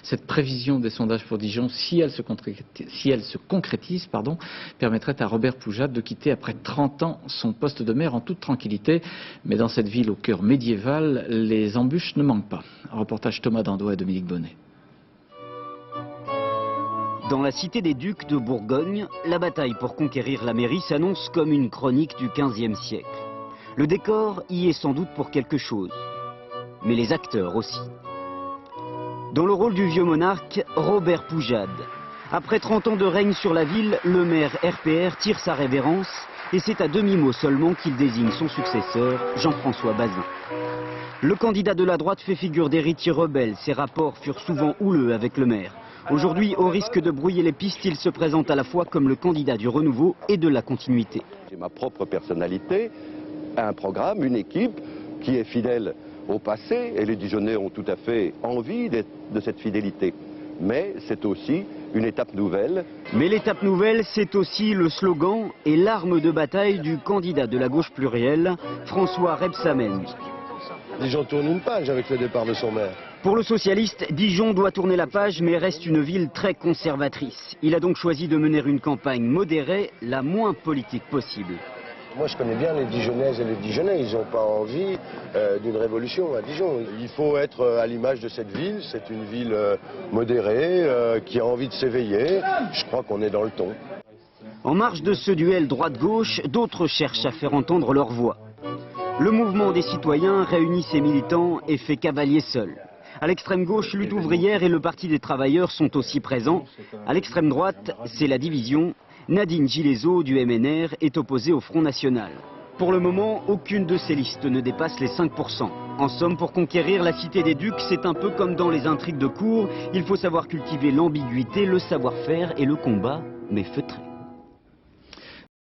Cette prévision des sondages pour Dijon, si elle se concrétise, permettrait à Robert Poujade de quitter après 30 ans son poste de maire en toute tranquillité. Mais dans cette ville au cœur médiéval, les embûches ne manquent pas. Reportage Thomas Dandois et Dominique Bonnet. Dans la cité des Ducs de Bourgogne, la bataille pour conquérir la mairie s'annonce comme une chronique du XVe siècle. Le décor y est sans doute pour quelque chose, mais les acteurs aussi. Dans le rôle du vieux monarque, Robert Poujade. Après 30 ans de règne sur la ville, le maire RPR tire sa révérence et c'est à demi-mot seulement qu'il désigne son successeur, Jean-François Bazin. Le candidat de la droite fait figure d'héritier rebelle, ses rapports furent souvent houleux avec le maire. Aujourd'hui, au risque de brouiller les pistes, il se présente à la fois comme le candidat du renouveau et de la continuité. J'ai ma propre personnalité, un programme, une équipe qui est fidèle au passé, et les Dijonnais ont tout à fait envie de cette fidélité. Mais c'est aussi une étape nouvelle. Mais l'étape nouvelle, c'est aussi le slogan et l'arme de bataille du candidat de la gauche plurielle, François Rebsamen. Dijon tourne une page avec le départ de son maire. Pour le socialiste, Dijon doit tourner la page mais reste une ville très conservatrice. Il a donc choisi de mener une campagne modérée, la moins politique possible. Moi je connais bien les Dijonnaises et les Dijonnais, ils n'ont pas envie d'une révolution à Dijon. Il faut être à l'image de cette ville, c'est une ville modérée, qui a envie de s'éveiller. Je crois qu'on est dans le ton. En marge de ce duel droite-gauche, d'autres cherchent à faire entendre leur voix. Le mouvement des citoyens réunit ses militants et fait cavalier seul. À l'extrême gauche, Lutte ouvrière et le Parti des travailleurs sont aussi présents. À l'extrême droite, c'est la division. Nadine Gileso du MNR est opposée au Front National. Pour le moment, aucune de ces listes ne dépasse les 5%. En somme, pour conquérir la cité des Ducs, c'est un peu comme dans les intrigues de cour. Il faut savoir cultiver l'ambiguïté, le savoir-faire et le combat, mais feutré.